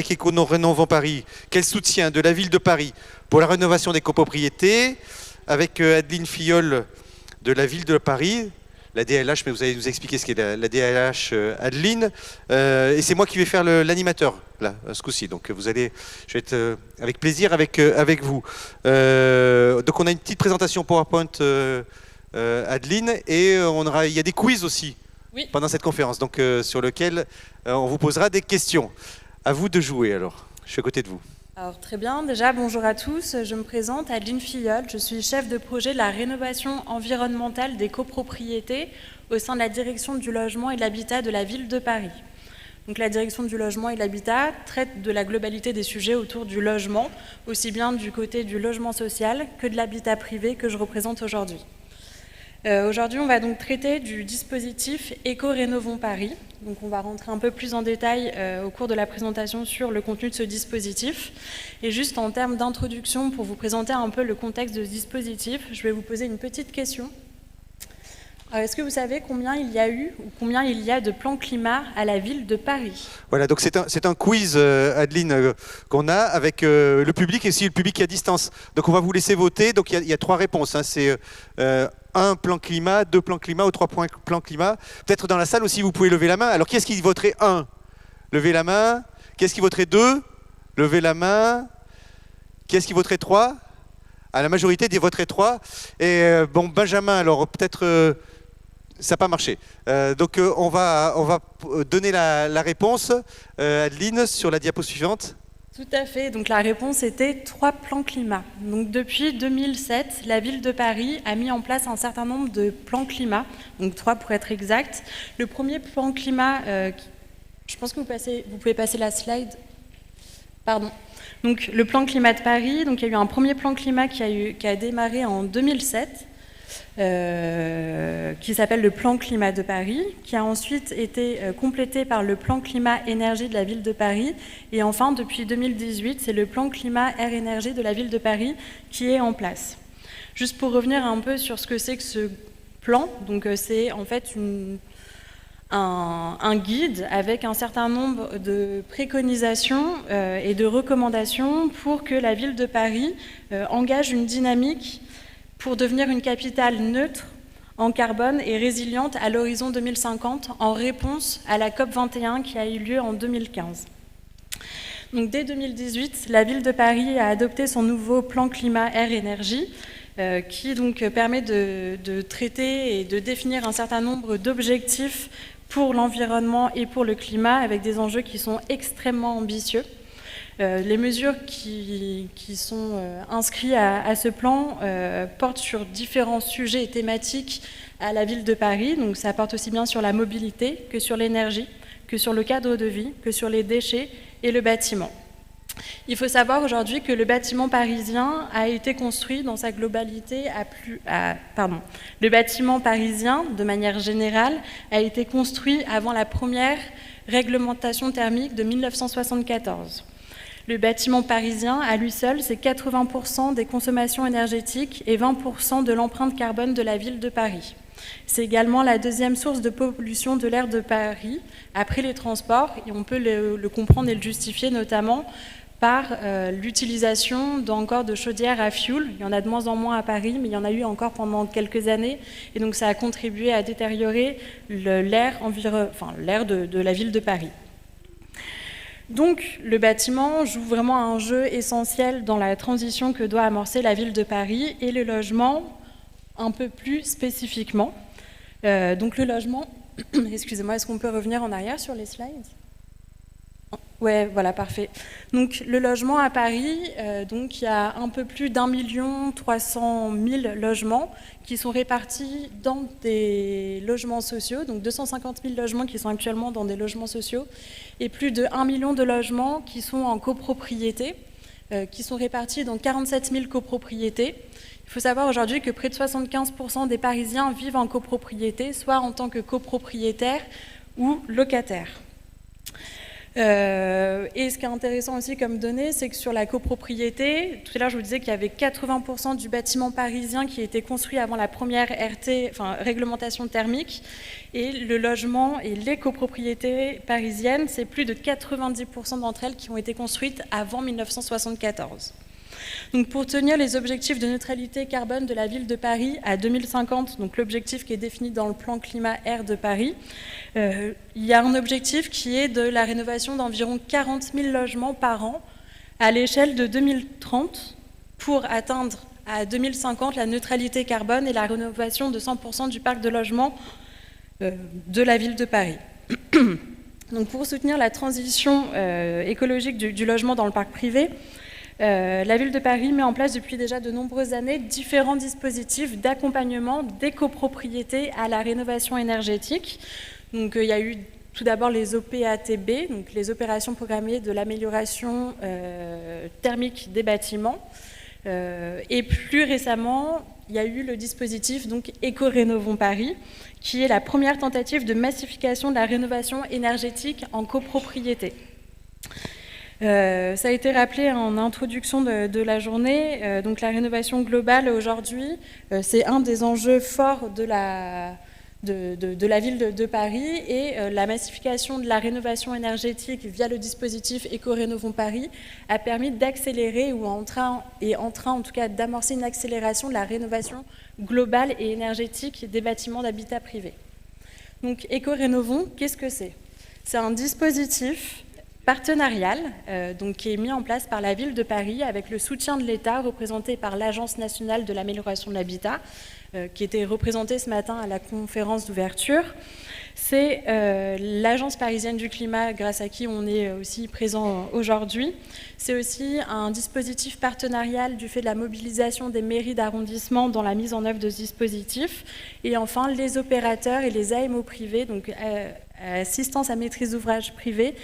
avec Éco-Rénovons Paris, quel soutien de la ville de Paris pour la rénovation des copropriétés, avec Adeline Filleul de la ville de Paris, la DLH, mais vous allez nous expliquer ce qu'est la DLH, Adeline. Et c'est moi qui vais faire l'animateur, là, ce coup-ci. Donc je vais être avec plaisir avec vous. Donc on a une petite présentation PowerPoint, Adeline, et il y a des quiz aussi pendant cette conférence, donc sur lequel on vous posera des questions. À vous de jouer alors, je suis à côté de vous. Alors très bien, déjà bonjour à tous, je me présente Adeline Filleul, je suis chef de projet de la rénovation environnementale des copropriétés au sein de la direction du logement et de l'habitat de la ville de Paris. Donc la direction du logement et de l'habitat traite de la globalité des sujets autour du logement, aussi bien du côté du logement social que de l'habitat privé que je représente aujourd'hui. Aujourd'hui, on va donc traiter du dispositif Éco-Rénovons Paris. Donc on va rentrer un peu plus en détail au cours de la présentation sur le contenu de ce dispositif. Et juste en termes d'introduction, pour vous présenter un peu le contexte de ce dispositif, je vais vous poser une petite question. Est-ce que vous savez combien il y a eu ou combien il y a de plans climat à la ville de Paris? Voilà, donc c'est un quiz, Adeline, qu'on a avec le public et aussi le public à distance. Donc on va vous laisser voter. Donc il y a 3 réponses. Hein. C'est 1 plan climat, 2 plans climat ou 3 plans climat. Peut-être dans la salle aussi, vous pouvez lever la main. Alors qui est-ce qui voterait 1? Levez la main. Qui est-ce qui voterait 2? Levez la main. Qui est-ce qui voterait 3? À la majorité des voterait 3. Et bon, Benjamin, alors peut-être... ça n'a pas marché. Donc on va donner la réponse, Adeline, sur la diapo suivante. Tout à fait. Donc la réponse était 3 plans climat. Donc depuis 2007, la ville de Paris a mis en place un certain nombre de plans climat, donc 3 pour être exact. Le premier plan climat, je pense que vous pouvez passer la slide. Pardon. Donc le plan climat de Paris, donc il y a eu un premier plan climat qui a démarré en 2007. Qui s'appelle le plan climat de Paris, qui a ensuite été complété par le plan climat-énergie de la ville de Paris. Et enfin, depuis 2018, c'est le plan climat-air-énergie de la ville de Paris qui est en place. Juste pour revenir un peu sur ce que c'est que ce plan, donc c'est en fait un guide avec un certain nombre de préconisations et de recommandations pour que la ville de Paris engage une dynamique pour devenir une capitale neutre en carbone et résiliente à l'horizon 2050 en réponse à la COP21 qui a eu lieu en 2015. Donc, dès 2018, la ville de Paris a adopté son nouveau plan climat-air-énergie qui donc permet de traiter et de définir un certain nombre d'objectifs pour l'environnement et pour le climat avec des enjeux qui sont extrêmement ambitieux. Les mesures qui sont inscrites à ce plan portent sur différents sujets et thématiques à la ville de Paris. Donc ça porte aussi bien sur la mobilité que sur l'énergie, que sur le cadre de vie, que sur les déchets et le bâtiment. Il faut savoir aujourd'hui que le bâtiment parisien a été construit dans sa globalité le bâtiment parisien, de manière générale, a été construit avant la première réglementation thermique de 1974. Le bâtiment parisien, à lui seul, c'est 80% des consommations énergétiques et 20% de l'empreinte carbone de la ville de Paris. C'est également la deuxième source de pollution de l'air de Paris, après les transports, et on peut le comprendre et le justifier notamment par l'utilisation encore de chaudières à fioul. Il y en a de moins en moins à Paris, mais il y en a eu encore pendant quelques années, et donc ça a contribué à détériorer l'air de la ville de Paris. Donc, le bâtiment joue vraiment un jeu essentiel dans la transition que doit amorcer la ville de Paris et le logement un peu plus spécifiquement. Donc, le logement, excusez-moi, est-ce qu'on peut revenir en arrière sur les slides ? Ouais, voilà, parfait. Donc, le logement à Paris, donc, il y a un peu plus d'1 300 000 logements qui sont répartis dans des logements sociaux, donc 250 000 logements qui sont actuellement dans des logements sociaux, et plus de 1 million de logements qui sont en copropriété, qui sont répartis dans 47 000 copropriétés. Il faut savoir aujourd'hui que près de 75% des Parisiens vivent en copropriété, soit en tant que copropriétaires ou locataires. Et ce qui est intéressant aussi comme donnée, c'est que sur la copropriété, tout à l'heure je vous disais qu'il y avait 80% du bâtiment parisien qui était construit avant la première RT, enfin réglementation thermique, et le logement et les copropriétés parisiennes, c'est plus de 90% d'entre elles qui ont été construites avant 1974. Donc pour tenir les objectifs de neutralité carbone de la ville de Paris à 2050, donc l'objectif qui est défini dans le plan climat-air de Paris, il y a un objectif qui est de la rénovation d'environ 40 000 logements par an à l'échelle de 2030 pour atteindre à 2050 la neutralité carbone et la rénovation de 100% du parc de logements de la ville de Paris. Donc pour soutenir la transition écologique du logement dans le parc privé, la ville de Paris met en place depuis déjà de nombreuses années différents dispositifs d'accompagnement des copropriétés à la rénovation énergétique. Donc il y a eu tout d'abord les OPATB, donc les opérations programmées de l'amélioration thermique des bâtiments. Et plus récemment, il y a eu le dispositif donc Éco-Rénovons Paris, qui est la première tentative de massification de la rénovation énergétique en copropriété. Ça a été rappelé en introduction de la journée, donc la rénovation globale aujourd'hui, c'est un des enjeux forts de la ville de Paris, et la massification de la rénovation énergétique via le dispositif Éco-Rénovons Paris a permis d'accélérer ou en train en tout cas d'amorcer une accélération de la rénovation globale et énergétique des bâtiments d'habitat privé. Donc Éco-Rénovons, qu'est-ce que c'est ? C'est un dispositif partenarial donc, qui est mis en place par la ville de Paris avec le soutien de l'État représenté par l'Agence nationale de l'amélioration de l'habitat qui était représentée ce matin à la conférence d'ouverture. C'est l'Agence parisienne du climat grâce à qui on est aussi présent aujourd'hui. C'est aussi un dispositif partenarial du fait de la mobilisation des mairies d'arrondissement dans la mise en œuvre de ce dispositif. Et enfin, les opérateurs et les AMO privés, donc assistance à maîtrise d'ouvrage privée,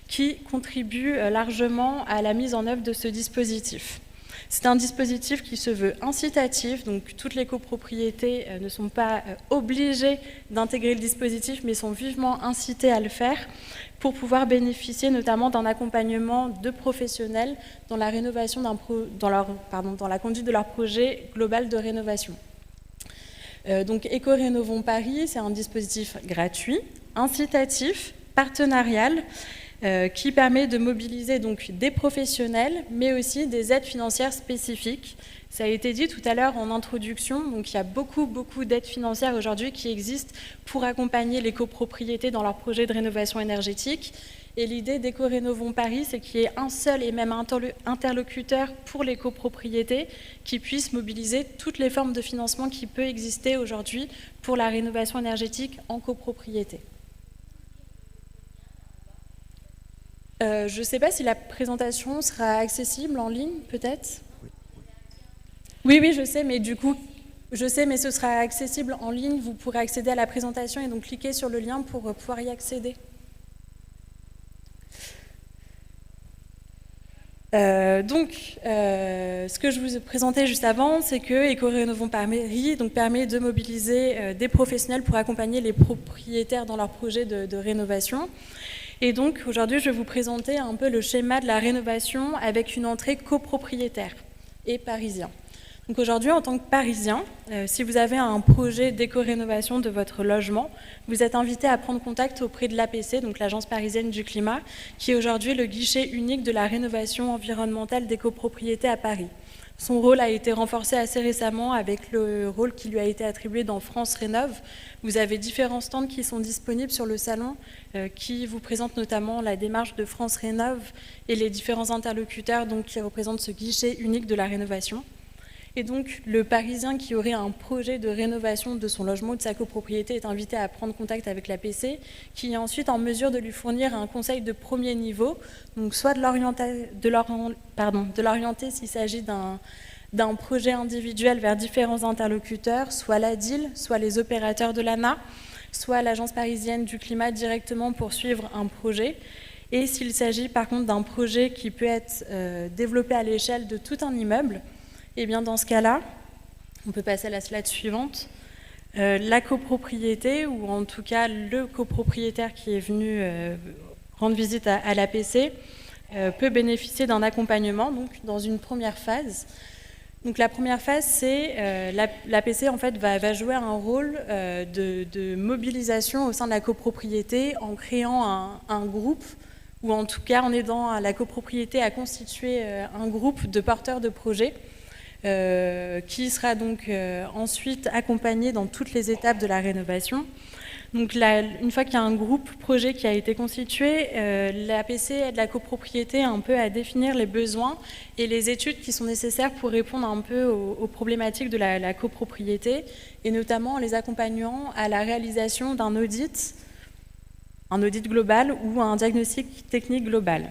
qui contribue largement à la mise en œuvre de ce dispositif. C'est un dispositif qui se veut incitatif, donc toutes les copropriétés ne sont pas obligées d'intégrer le dispositif, mais sont vivement incitées à le faire pour pouvoir bénéficier notamment d'un accompagnement de professionnels dans la rénovation dans la conduite de leur projet global de rénovation. Donc Éco-Rénovons Paris, c'est un dispositif gratuit, incitatif, partenarial, qui permet de mobiliser donc des professionnels, mais aussi des aides financières spécifiques. Ça a été dit tout à l'heure en introduction, donc il y a beaucoup d'aides financières aujourd'hui qui existent pour accompagner les copropriétés dans leurs projets de rénovation énergétique. Et l'idée d'Éco-Rénovons Paris, c'est qu'il y ait un seul et même interlocuteur pour les copropriétés qui puisse mobiliser toutes les formes de financement qui peuvent exister aujourd'hui pour la rénovation énergétique en copropriété. Je ne sais pas si la présentation sera accessible en ligne, peut-être ? Oui, je sais, mais du coup, ce sera accessible en ligne. Vous pourrez accéder à la présentation et donc cliquer sur le lien pour pouvoir y accéder. Ce que je vous ai présenté juste avant, c'est que Éco-Rénovons Paris permet de mobiliser des professionnels pour accompagner les propriétaires dans leurs projets de rénovation. Et donc, aujourd'hui, je vais vous présenter un peu le schéma de la rénovation avec une entrée copropriétaire et parisien. Donc aujourd'hui, en tant que Parisien, si vous avez un projet d'éco-rénovation de votre logement, vous êtes invité à prendre contact auprès de l'APC, donc l'Agence parisienne du climat, qui est aujourd'hui le guichet unique de la rénovation environnementale des copropriétés à Paris. Son rôle a été renforcé assez récemment avec le rôle qui lui a été attribué dans France Rénov'. Vous avez différents stands qui sont disponibles sur le salon qui vous présentent notamment la démarche de France Rénov' et les différents interlocuteurs donc, qui représentent ce guichet unique de la rénovation. Et donc, le Parisien qui aurait un projet de rénovation de son logement ou de sa copropriété est invité à prendre contact avec l'APC, qui est ensuite en mesure de lui fournir un conseil de premier niveau, donc soit de l'orienter s'il s'agit d'un projet individuel vers différents interlocuteurs, soit l'ADIL, soit les opérateurs de l'ANA, soit l'Agence parisienne du climat directement pour suivre un projet. Et s'il s'agit par contre d'un projet qui peut être développé à l'échelle de tout un immeuble, et bien dans ce cas-là, on peut passer à la slide suivante, la copropriété, ou en tout cas le copropriétaire qui est venu rendre visite à l'APC peut bénéficier d'un accompagnement donc, dans une première phase. Donc la première phase, c'est l'APC en fait va jouer un rôle de mobilisation au sein de la copropriété en créant un groupe, ou en tout cas en aidant la copropriété à constituer un groupe de porteurs de projets qui sera donc ensuite accompagné dans toutes les étapes de la rénovation. Donc une fois qu'il y a un groupe projet qui a été constitué, l'APC aide la copropriété un peu à définir les besoins et les études qui sont nécessaires pour répondre un peu aux problématiques de la copropriété, et notamment en les accompagnant à la réalisation d'un audit global ou un diagnostic technique global.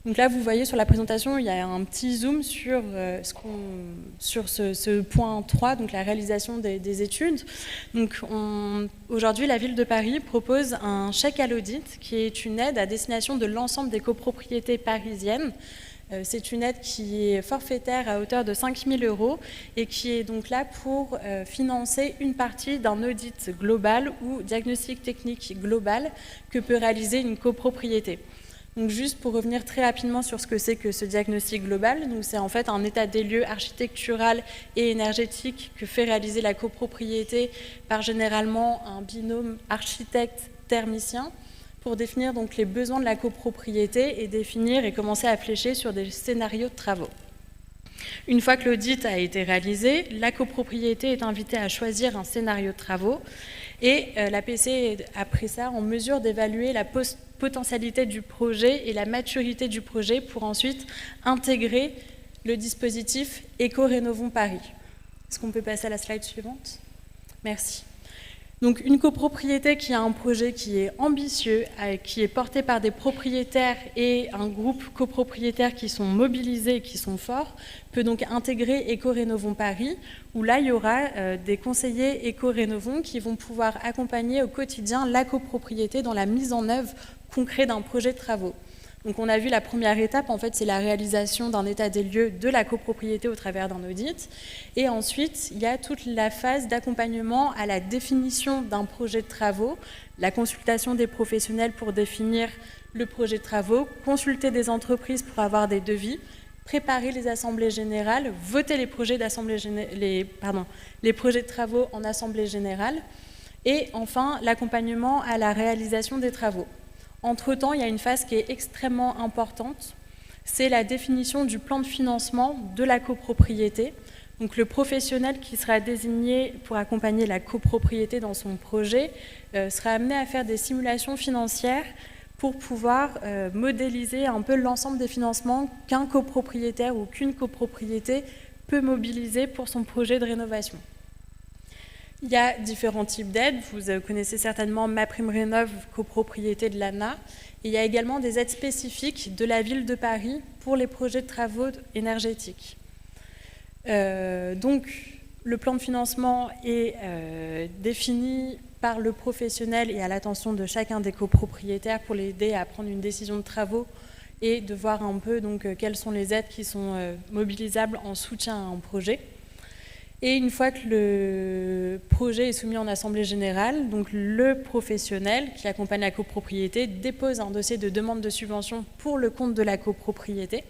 Donc là, vous voyez sur la présentation, il y a un petit zoom sur, ce point 3, donc la réalisation des études. Donc aujourd'hui, la ville de Paris propose un chèque à l'audit, qui est une aide à destination de l'ensemble des copropriétés parisiennes. C'est une aide qui est forfaitaire à hauteur de 5 000 € et qui est donc là pour financer une partie d'un audit global ou diagnostic technique global que peut réaliser une copropriété. Donc juste pour revenir très rapidement sur ce que c'est que ce diagnostic global, c'est en fait un état des lieux architectural et énergétique que fait réaliser la copropriété par généralement un binôme architecte-thermicien pour définir donc les besoins de la copropriété et définir et commencer à flécher sur des scénarios de travaux. Une fois que l'audit a été réalisé, la copropriété est invitée à choisir un scénario de travaux et l'APC est après ça en mesure d'évaluer la potentialité du projet et la maturité du projet pour ensuite intégrer le dispositif Éco-Rénovons Paris. Est-ce qu'on peut passer à la slide suivante ? Merci. Donc une copropriété qui a un projet qui est ambitieux, qui est porté par des propriétaires et un groupe copropriétaire qui sont mobilisés et qui sont forts, peut donc intégrer Éco-Rénovons Paris, où là il y aura des conseillers Éco-Rénovons qui vont pouvoir accompagner au quotidien la copropriété dans la mise en œuvre concrète d'un projet de travaux. Donc on a vu la première étape, en fait, c'est la réalisation d'un état des lieux de la copropriété au travers d'un audit. Et ensuite, il y a toute la phase d'accompagnement à la définition d'un projet de travaux, la consultation des professionnels pour définir le projet de travaux, consulter des entreprises pour avoir des devis, préparer les assemblées générales, voter les projets les projets de travaux en assemblée générale, et enfin l'accompagnement à la réalisation des travaux. Entre-temps, il y a une phase qui est extrêmement importante, c'est la définition du plan de financement de la copropriété. Donc le professionnel qui sera désigné pour accompagner la copropriété dans son projet sera amené à faire des simulations financières pour pouvoir modéliser un peu l'ensemble des financements qu'un copropriétaire ou qu'une copropriété peut mobiliser pour son projet de rénovation. Il y a différents types d'aides. Vous connaissez certainement MaPrimeRénov', copropriété de l'ANA. Il y a également des aides spécifiques de la ville de Paris pour les projets de travaux énergétiques. Donc, le plan de financement est défini par le professionnel et à l'attention de chacun des copropriétaires pour l'aider à prendre une décision de travaux et de voir un peu donc, quelles sont les aides qui sont mobilisables en soutien à un projet. Et une fois que le projet est soumis en assemblée générale, donc le professionnel qui accompagne la copropriété dépose un dossier de demande de subvention pour le compte de la copropriété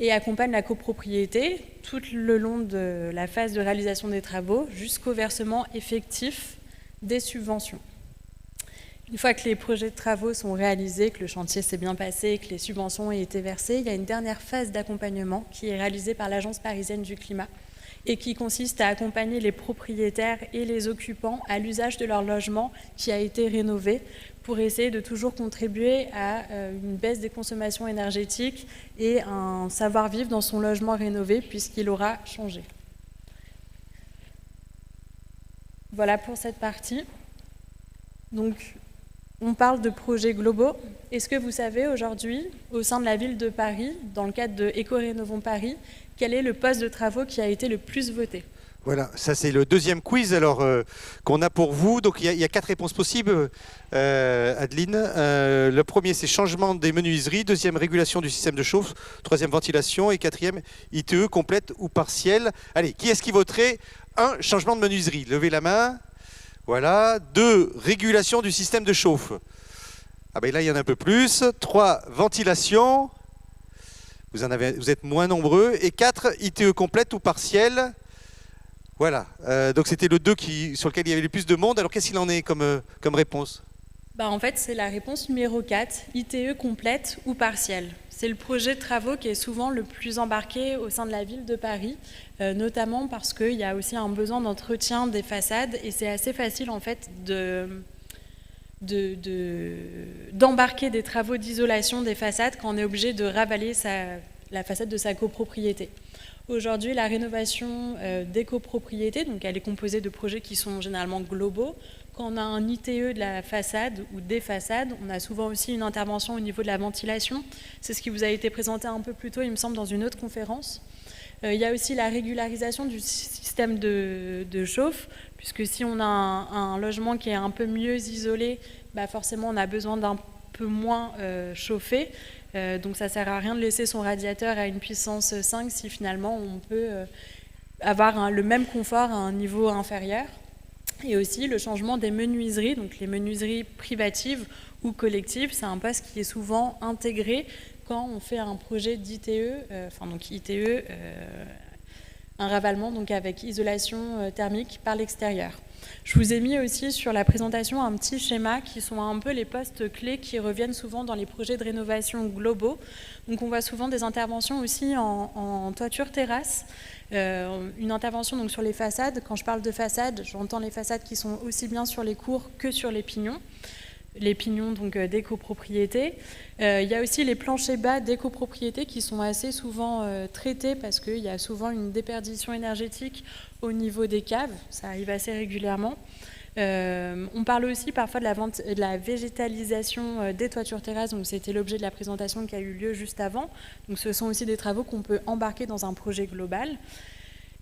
et accompagne la copropriété tout le long de la phase de réalisation des travaux jusqu'au versement effectif des subventions. Une fois que les projets de travaux sont réalisés, que le chantier s'est bien passé, que les subventions ont été versées, il y a une dernière phase d'accompagnement qui est réalisée par l'Agence parisienne du climat et qui consiste à accompagner les propriétaires et les occupants à l'usage de leur logement qui a été rénové pour essayer de toujours contribuer à une baisse des consommations énergétiques et un savoir-vivre dans son logement rénové puisqu'il aura changé. Voilà pour cette partie. Donc, on parle de projets globaux. Est-ce que vous savez aujourd'hui, au sein de la ville de Paris, dans le cadre de Éco-Rénovons Paris, quel est le poste de travaux qui a été le plus voté ? Voilà, ça c'est le deuxième quiz qu'on a pour vous. Donc il y a 4 réponses possibles, Adeline. Le premier c'est changement des menuiseries, deuxième régulation du système de chauffe, troisième ventilation et quatrième ITE complète ou partielle. Allez, qui est-ce qui voterait 1. Changement de menuiserie, levez la main. Voilà. 2. Régulation du système de chauffe. Ah ben là, il y en a un peu plus. 3, ventilation. Vous êtes moins nombreux. Et 4, ITE complète ou partielle. Voilà. Donc c'était le 2 sur lequel il y avait le plus de monde. Alors qu'est-ce qu'il en est comme réponse? Bah, en fait, c'est la réponse numéro 4, ITE complète ou partielle. C'est le projet de travaux qui est souvent le plus embarqué au sein de la ville de Paris, notamment parce qu'il y a aussi un besoin d'entretien des façades et c'est assez facile en fait d'embarquer des travaux d'isolation des façades quand on est obligé de ravaler la façade de sa copropriété. Aujourd'hui, la rénovation des copropriétés, donc elle est composée de projets qui sont généralement globaux. Quand on a un ITE de la façade ou des façades, on a souvent aussi une intervention au niveau de la ventilation. C'est ce qui vous a été présenté un peu plus tôt, il me semble, dans une autre conférence. Il y a aussi la régularisation du système de chauffe, puisque si on a un logement qui est un peu mieux isolé, bah forcément on a besoin d'un peu moins chauffé. Donc ça ne sert à rien de laisser son radiateur à une puissance 5 si finalement on peut avoir le même confort à un niveau inférieur. Et aussi le changement des menuiseries, donc les menuiseries privatives ou collectives, c'est un poste qui est souvent intégré quand on fait un projet d'ITE, donc ITE, un ravalement donc avec isolation thermique par l'extérieur. Je vous ai mis aussi sur la présentation un petit schéma qui sont un peu les postes clés qui reviennent souvent dans les projets de rénovation globaux. Donc on voit souvent des interventions aussi en toiture terrasse, une intervention donc sur les façades. Quand je parle de façades, j'entends les façades qui sont aussi bien sur les cours que sur les pignons. Les pignons donc des copropriétés. Il y a aussi les planchers bas des copropriétés qui sont assez souvent traités parce qu'il y a souvent une déperdition énergétique au niveau des caves, ça arrive assez régulièrement. On parle aussi parfois de la végétalisation des toitures terrasses, donc c'était l'objet de la présentation qui a eu lieu juste avant. Donc ce sont aussi des travaux qu'on peut embarquer dans un projet global.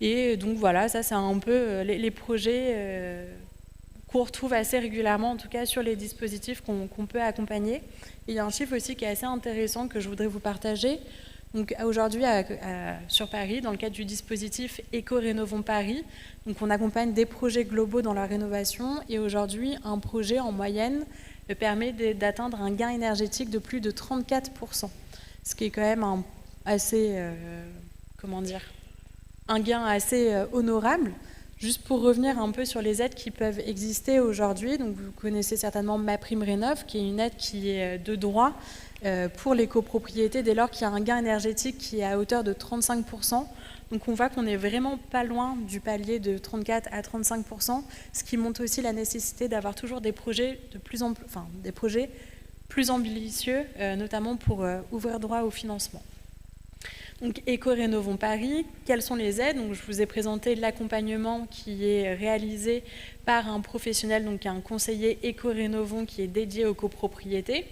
Et donc voilà, ça c'est un peu les projets qu'on retrouve assez régulièrement, en tout cas sur les dispositifs qu'on peut accompagner. Et il y a un chiffre aussi qui est assez intéressant que je voudrais vous partager. Donc aujourd'hui, sur Paris, dans le cadre du dispositif Éco-Rénovons Paris, donc on accompagne des projets globaux dans la rénovation. Et aujourd'hui, un projet en moyenne permet d'atteindre un gain énergétique de plus de 34%. Ce qui est quand même un gain assez honorable. Juste pour revenir un peu sur les aides qui peuvent exister aujourd'hui, donc vous connaissez certainement MaPrimeRénov', qui est une aide qui est de droit pour les copropriétés dès lors qu'il y a un gain énergétique qui est à hauteur de 35%. Donc on voit qu'on n'est vraiment pas loin du palier de 34 à 35%, ce qui montre aussi la nécessité d'avoir toujours des projets plus ambitieux, notamment pour ouvrir droit au financement. Donc Éco-Rénovons Paris, quelles sont les aides? Donc, je vous ai présenté l'accompagnement qui est réalisé par un professionnel, donc un conseiller Éco-Rénovons qui est dédié aux copropriétés.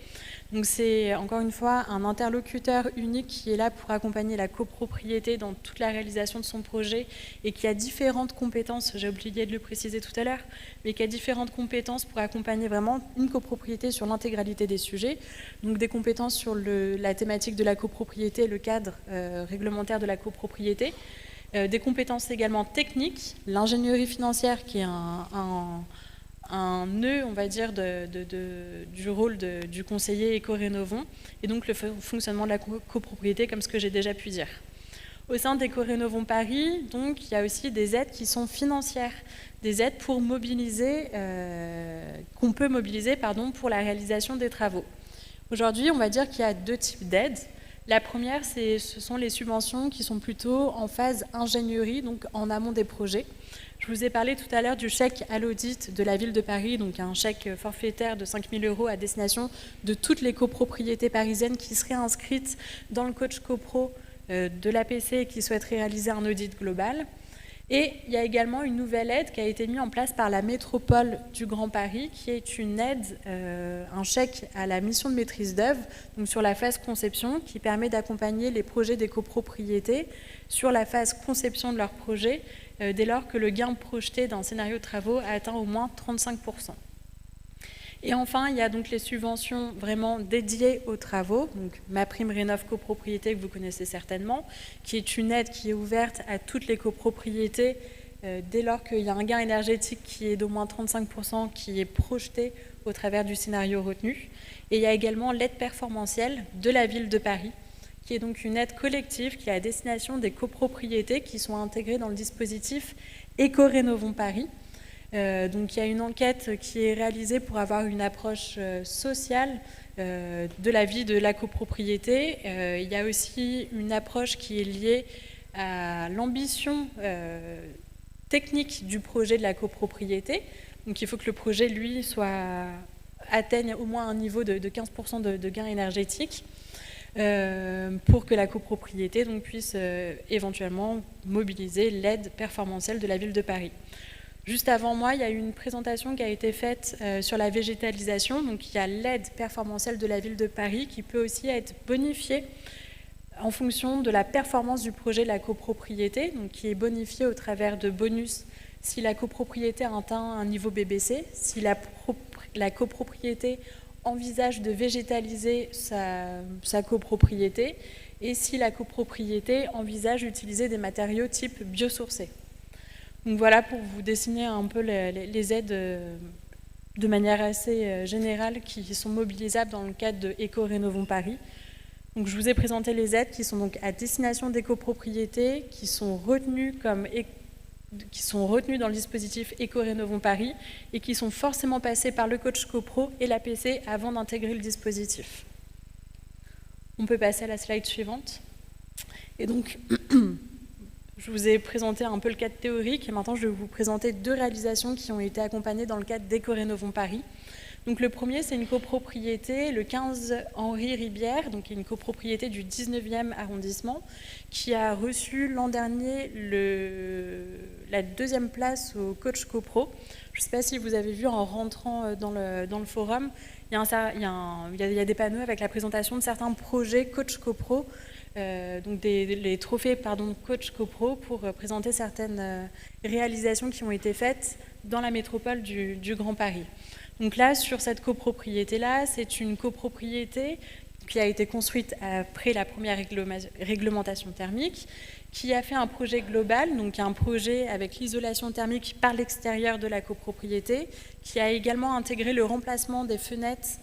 Donc c'est encore une fois un interlocuteur unique qui est là pour accompagner la copropriété dans toute la réalisation de son projet et qui a différentes compétences, j'ai oublié de le préciser tout à l'heure, mais qui a différentes compétences pour accompagner vraiment une copropriété sur l'intégralité des sujets. Donc des compétences sur la thématique de la copropriété, le cadre réglementaire de la copropriété, des compétences également techniques, l'ingénierie financière qui est un nœud, on va dire, du rôle du conseiller Éco-Rénovons, et donc le fonctionnement de la copropriété, comme ce que j'ai déjà pu dire. Au sein d'Éco-Rénovons Paris, donc, il y a aussi des aides qui sont financières, des aides pour mobiliser, qu'on peut mobiliser pour la réalisation des travaux. Aujourd'hui, on va dire qu'il y a deux types d'aides. La première, ce sont les subventions qui sont plutôt en phase ingénierie, donc en amont des projets. Je vous ai parlé tout à l'heure du chèque à l'audit de la ville de Paris, donc un chèque forfaitaire de 5 000 € à destination de toutes les copropriétés parisiennes qui seraient inscrites dans le coach copro de l'APC et qui souhaiteraient réaliser un audit global. Et il y a également une nouvelle aide qui a été mise en place par la métropole du Grand Paris, qui est une aide, un chèque à la mission de maîtrise d'œuvre, donc sur la phase conception, qui permet d'accompagner les projets des copropriétés sur la phase conception de leur projet, dès lors que le gain projeté d'un scénario de travaux a atteint au moins 35%. Et enfin, il y a donc les subventions vraiment dédiées aux travaux, donc MaPrimeRénov' copropriété que vous connaissez certainement, qui est une aide qui est ouverte à toutes les copropriétés dès lors qu'il y a un gain énergétique qui est d'au moins 35%, qui est projeté au travers du scénario retenu. Et il y a également l'aide performantielle de la ville de Paris, qui est donc une aide collective qui est à destination des copropriétés qui sont intégrées dans le dispositif Éco-Rénovons Paris. Donc il y a une enquête qui est réalisée pour avoir une approche sociale de la vie de la copropriété. Il y a aussi une approche qui est liée à l'ambition technique du projet de la copropriété. Donc il faut que le projet, lui, atteigne au moins un niveau de 15% de gain énergétique pour que la copropriété donc, puisse éventuellement mobiliser l'aide performantielle de la ville de Paris. Juste avant moi, il y a eu une présentation qui a été faite sur la végétalisation. Donc il y a l'aide performantielle de la ville de Paris qui peut aussi être bonifiée en fonction de la performance du projet de la copropriété, donc qui est bonifiée au travers de bonus si la copropriété a atteint un niveau BBC, si la copropriété envisage de végétaliser sa copropriété et si la copropriété envisage d'utiliser des matériaux type biosourcés. Donc voilà pour vous dessiner un peu les aides de manière assez générale qui sont mobilisables dans le cadre de Éco-Rénovons Paris. Donc je vous ai présenté les aides qui sont donc à destination des copropriétés, qui sont retenues dans le dispositif Éco-Rénovons Paris et qui sont forcément passées par le coach copro et l'APC avant d'intégrer le dispositif. On peut passer à la slide suivante. Et donc, je vous ai présenté un peu le cadre théorique et maintenant je vais vous présenter 2 réalisations qui ont été accompagnées dans le cadre d'Éco-Rénovons Paris. Donc le premier, c'est une copropriété, le 15 Henri Ribière, donc une copropriété du 19e arrondissement, qui a reçu l'an dernier la 2e place au coach copro. Je ne sais pas si vous avez vu en rentrant dans le forum, il y a des panneaux avec la présentation de certains projets coach copro, donc les trophées coach copro pour présenter certaines réalisations qui ont été faites dans la métropole du Grand Paris. Donc là, sur cette copropriété-là, c'est une copropriété qui a été construite après la première réglementation thermique, qui a fait un projet global, donc un projet avec l'isolation thermique par l'extérieur de la copropriété, qui a également intégré le remplacement des fenêtres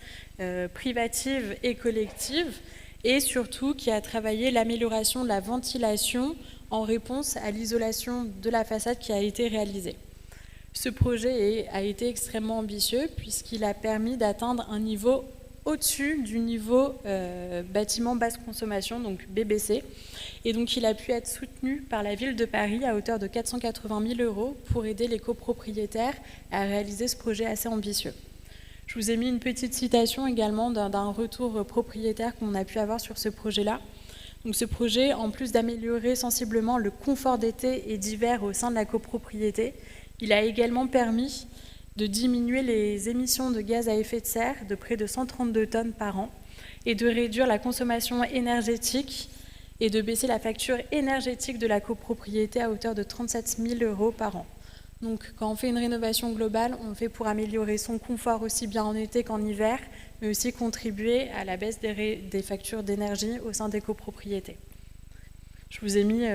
privatives et collectives, et surtout qui a travaillé l'amélioration de la ventilation en réponse à l'isolation de la façade qui a été réalisée. Ce projet a été extrêmement ambitieux puisqu'il a permis d'atteindre un niveau au-dessus du niveau bâtiment basse consommation, donc BBC. Et donc il a pu être soutenu par la ville de Paris à hauteur de 480 000 € pour aider les copropriétaires à réaliser ce projet assez ambitieux. Je vous ai mis une petite citation également d'un retour propriétaire qu'on a pu avoir sur ce projet-là. Donc ce projet, en plus d'améliorer sensiblement le confort d'été et d'hiver au sein de la copropriété, il a également permis de diminuer les émissions de gaz à effet de serre de près de 132 tonnes par an et de réduire la consommation énergétique et de baisser la facture énergétique de la copropriété à hauteur de 37 000 € par an. Donc quand on fait une rénovation globale, on le fait pour améliorer son confort aussi bien en été qu'en hiver, mais aussi contribuer à la baisse des factures d'énergie au sein des copropriétés. Je vous ai mis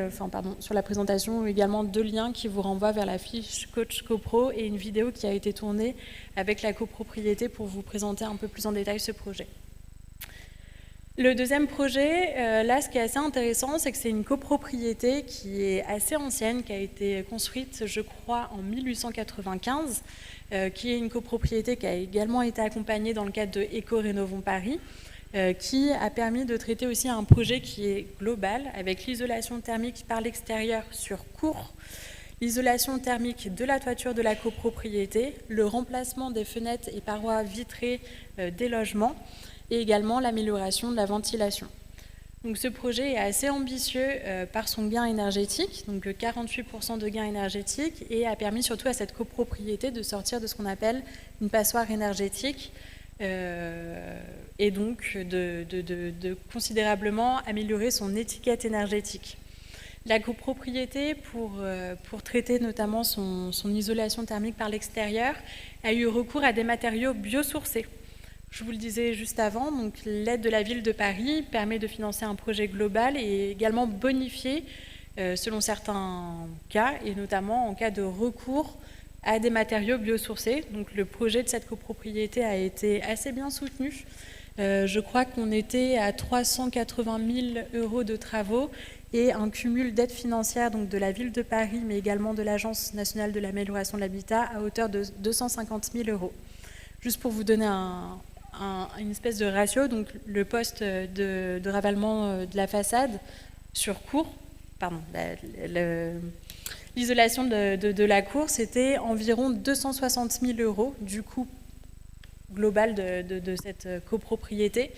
sur la présentation également 2 liens qui vous renvoient vers la fiche Coach CoPro et une vidéo qui a été tournée avec la copropriété pour vous présenter un peu plus en détail ce projet. Le deuxième projet, là, ce qui est assez intéressant, c'est que c'est une copropriété qui est assez ancienne, qui a été construite, je crois, en 1895, qui est une copropriété qui a également été accompagnée dans le cadre de Éco-Rénovons Paris, qui a permis de traiter aussi un projet qui est global, avec l'isolation thermique par l'extérieur sur cours, l'isolation thermique de la toiture de la copropriété, le remplacement des fenêtres et parois vitrées des logements, et également l'amélioration de la ventilation. Donc ce projet est assez ambitieux par son gain énergétique, donc 48% de gain énergétique, et a permis surtout à cette copropriété de sortir de ce qu'on appelle une passoire énergétique, et donc de considérablement améliorer son étiquette énergétique. La copropriété, pour traiter notamment son isolation thermique par l'extérieur, a eu recours à des matériaux biosourcés. Je vous le disais juste avant, donc l'aide de la ville de Paris permet de financer un projet global et également bonifié selon certains cas, et notamment en cas de recours à des matériaux biosourcés. Donc le projet de cette copropriété a été assez bien soutenu. Je crois qu'on était à 380 000 € de travaux et un cumul d'aides financières donc de la ville de Paris, mais également de l'Agence nationale de l'amélioration de l'habitat à hauteur de 250 000 €. Juste pour vous donner une espèce de ratio, donc le poste de ravalement de la façade sur cour, l'isolation de la cour, c'était environ 260 000 € du coût global de cette copropriété.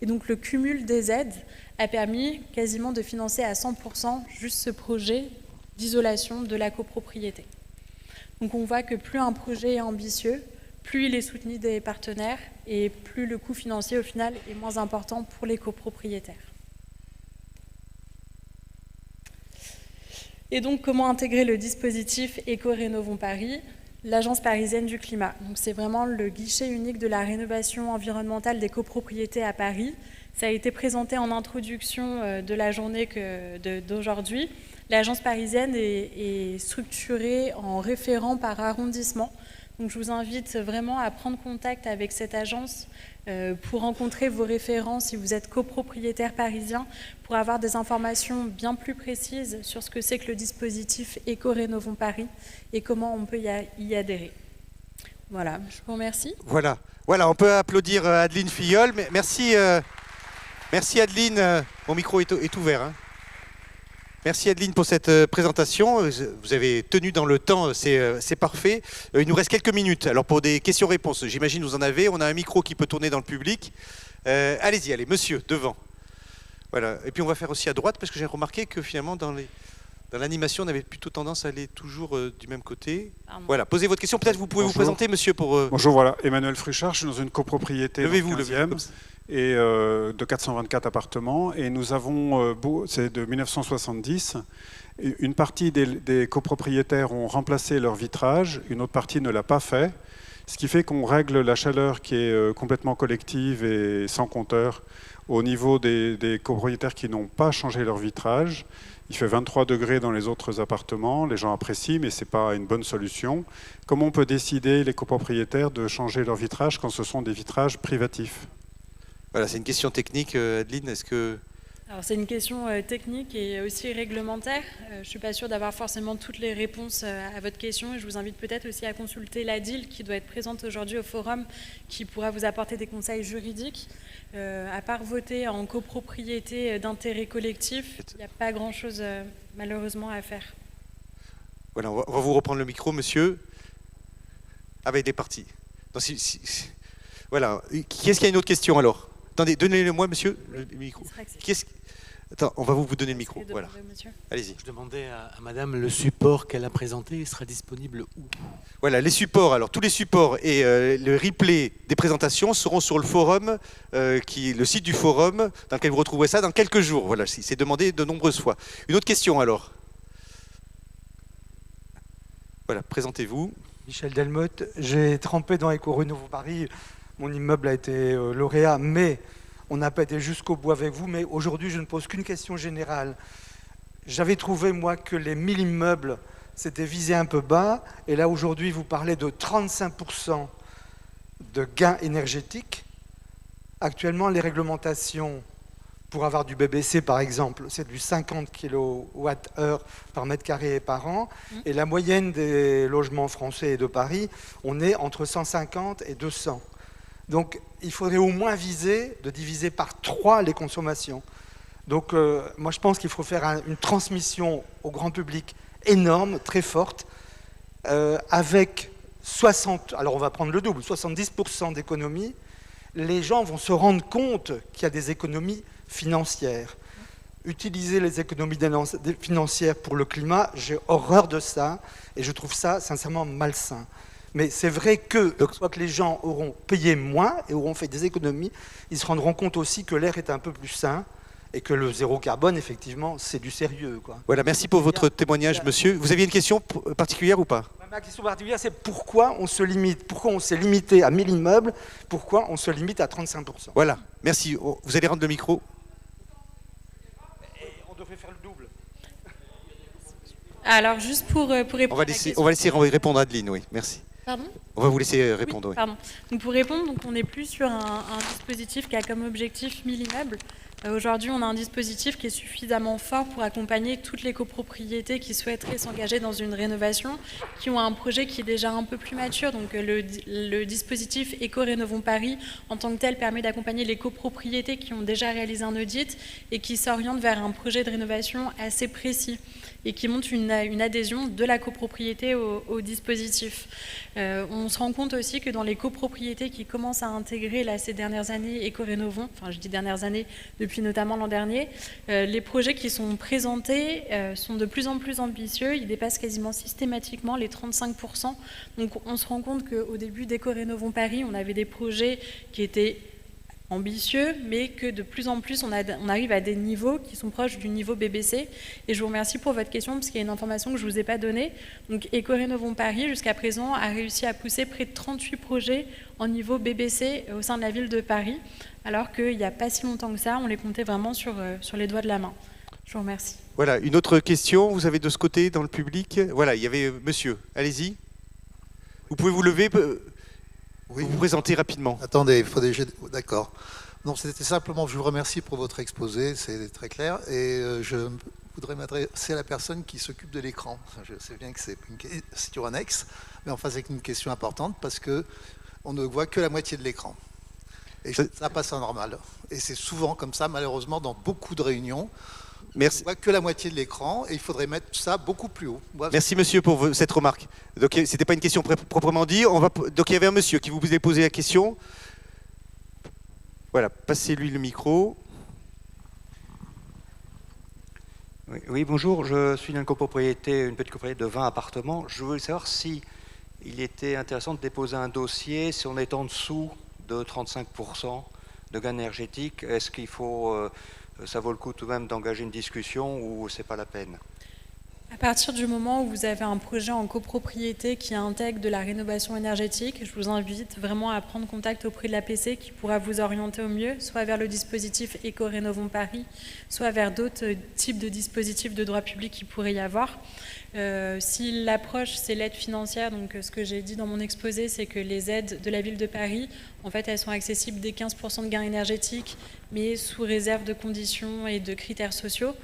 Et donc le cumul des aides a permis quasiment de financer à 100% juste ce projet d'isolation de la copropriété. Donc on voit que plus un projet est ambitieux, plus il est soutenu des partenaires et plus le coût financier au final est moins important pour les copropriétaires. Et donc comment intégrer le dispositif Éco-Rénovons Paris ? L'Agence parisienne du climat. Donc c'est vraiment le guichet unique de la rénovation environnementale des copropriétés à Paris. Ça a été présenté en introduction de la journée d'aujourd'hui. L'Agence parisienne est structurée en référents par arrondissement. Donc je vous invite vraiment à prendre contact avec cette agence pour rencontrer vos référents si vous êtes copropriétaire parisien, pour avoir des informations bien plus précises sur ce que c'est que le dispositif Éco-Rénovons Paris et comment on peut y adhérer. Voilà, je vous remercie. Voilà, on peut applaudir Adeline Filleul. Merci, merci Adeline. Mon micro est ouvert. Hein. Merci Adeline pour cette présentation. Vous avez tenu dans le temps, c'est parfait. Il nous reste quelques minutes. Alors pour des questions-réponses, j'imagine vous en avez. On a un micro qui peut tourner dans le public. Allez-y, allez, monsieur, devant. Voilà. Et puis on va faire aussi à droite, parce que j'ai remarqué que finalement dans l'animation, on avait plutôt tendance à aller toujours du même côté. Voilà, posez votre question. Peut-être vous pouvez vous présenter, monsieur, pour... Bonjour, voilà, Emmanuel Fruchard, je suis dans une copropriété levez-vous, dans le 15e, et de 424 appartements. Et nous avons, c'est de 1970, une partie des copropriétaires ont remplacé leur vitrage, une autre partie ne l'a pas fait. Ce qui fait qu'on règle la chaleur qui est complètement collective et sans compteur au niveau des copropriétaires qui n'ont pas changé leur vitrage. Il fait 23 degrés dans les autres appartements, les gens apprécient, mais ce n'est pas une bonne solution. Comment on peut décider, les copropriétaires, de changer leur vitrage quand ce sont des vitrages privatifs? Voilà, c'est une question technique, Adeline, est-ce que... Alors c'est une question technique et aussi réglementaire. Je ne suis pas sûre d'avoir forcément toutes les réponses à votre question et je vous invite peut-être aussi à consulter l'ADIL qui doit être présente aujourd'hui au forum, qui pourra vous apporter des conseils juridiques. À part voter en copropriété d'intérêt collectif, il n'y a pas grand-chose malheureusement à faire. Voilà, on va vous reprendre le micro, monsieur. Ah ben il est parti. Non, voilà, qui est-ce qui a une autre question alors? Attendez, donnez-le-moi, monsieur, le micro. Attends, on va vous donner le micro. Voilà. Allez-y. Je demandais à madame le support qu'elle a présenté, il sera disponible où? Voilà, les supports. Alors, tous les supports et le replay des présentations seront sur le forum, le site du forum, dans lequel vous retrouverez ça dans quelques jours. Voilà, c'est demandé de nombreuses fois. Une autre question alors? Voilà, présentez-vous. Michel Delmotte, j'ai trempé dans Éco-Rénovons Paris. Mon immeuble a été lauréat, mais on n'a pas été jusqu'au bout avec vous. Mais aujourd'hui, je ne pose qu'une question générale. J'avais trouvé, moi, que les 1000 immeubles, c'était visé un peu bas. Et là, aujourd'hui, vous parlez de 35% de gains énergétiques. Actuellement, les réglementations, pour avoir du BBC, par exemple, c'est du 50 kWh par mètre carré et par an. Et la moyenne des logements français et de Paris, on est entre 150 et 200. Donc, il faudrait au moins viser de diviser par 3 les consommations. Donc, moi, je pense qu'il faut faire une transmission au grand public énorme, très forte, avec 60, alors on va prendre le double, 70% d'économies. Les gens vont se rendre compte qu'il y a des économies financières. Utiliser les économies financières pour le climat, j'ai horreur de ça, et je trouve ça sincèrement malsain. Mais c'est vrai que, une fois que les gens auront payé moins et auront fait des économies, ils se rendront compte aussi que l'air est un peu plus sain et que le zéro carbone, effectivement, c'est du sérieux, quoi. Voilà, merci pour votre témoignage, monsieur. Vous aviez une question particulière ou pas? Ma question particulière, c'est pourquoi on se limite, pourquoi on s'est limité à 1000 immeubles, pourquoi on se limite à 35%. Voilà, merci. Vous allez rendre le micro. Et on devrait faire le double. Alors, juste pour répondre On va à la laisser, question. on va laisser répondre Adeline, oui, merci. Pardon ? On va vous laisser Oui, répondre. Oui. pardon. Donc pour répondre, on n'est plus sur un dispositif qui a comme objectif 1000 immeubles. Aujourd'hui, on a un dispositif qui est suffisamment fort pour accompagner toutes les copropriétés qui souhaiteraient s'engager dans une rénovation, qui ont un projet qui est déjà un peu plus mature. Donc le dispositif Éco-Rénovons Paris, en tant que tel, permet d'accompagner les copropriétés qui ont déjà réalisé un audit et qui s'orientent vers un projet de rénovation assez précis et qui montrent une adhésion de la copropriété au dispositif. On se rend compte aussi que dans les copropriétés qui commencent à intégrer là, ces dernières années Éco-Rénovons, enfin je dis dernières années, depuis notamment l'an dernier, les projets qui sont présentés sont de plus en plus ambitieux, ils dépassent quasiment systématiquement les 35%. Donc on se rend compte qu'au début d'Éco-Rénovons Paris, on avait des projets qui étaient ambitieux, mais que de plus en plus on arrive à des niveaux qui sont proches du niveau BBC. Et je vous remercie pour votre question, parce qu'il y a une information que je ne vous ai pas donnée. Donc Éco-Rénovons Paris, jusqu'à présent, a réussi à pousser près de 38 projets en niveau BBC au sein de la ville de Paris, alors qu'il n'y a pas si longtemps que ça, on les comptait vraiment sur les doigts de la main. Je vous remercie. Voilà, une autre question, vous avez de ce côté, dans le public. Voilà, il y avait monsieur, allez-y. Vous pouvez vous lever, Oui. vous présenter rapidement. Attendez, il faut déjà... D'accord. Non, c'était simplement, je vous remercie pour votre exposé, c'est très clair. Et je voudrais m'adresser à la personne qui s'occupe de l'écran. Je sais bien que c'est une question annexe, mais enfin c'est une question importante parce qu'on ne voit que la moitié de l'écran. Et ça passe en normal. Et c'est souvent comme ça, malheureusement, dans beaucoup de réunions. Merci. On ne voit que la moitié de l'écran et il faudrait mettre ça beaucoup plus haut. Moi, Merci monsieur pour cette remarque. Donc c'était pas une question proprement dit. Donc il y avait un monsieur qui vous a posé la question. Voilà, passez-lui le micro. Oui, bonjour, je suis dans une petite copropriété de 20 appartements. Je voulais savoir si il était intéressant de déposer un dossier si on est en dessous de 35% de gain énergétique. Est-ce qu'il faut, ça vaut le coup tout de même d'engager une discussion ou c'est pas la peine ? À partir du moment où vous avez un projet en copropriété qui intègre de la rénovation énergétique, je vous invite vraiment à prendre contact auprès de l'APC qui pourra vous orienter au mieux, soit vers le dispositif Éco-Rénovons Paris, soit vers d'autres types de dispositifs de droit public qui pourrait y avoir. Si l'approche, c'est l'aide financière, donc ce que j'ai dit dans mon exposé, c'est que les aides de la ville de Paris, en fait, elles sont accessibles dès 15% de gains énergétiques, mais sous réserve de conditions et de critères sociaux.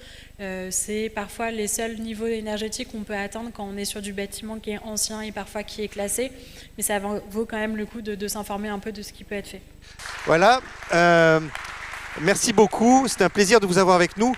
C'est parfois les seuls niveaux énergétiques qu'on peut atteindre quand on est sur du bâtiment qui est ancien et parfois qui est classé, mais ça vaut quand même le coup de s'informer un peu de ce qui peut être fait. Voilà, merci beaucoup, c'est un plaisir de vous avoir avec nous.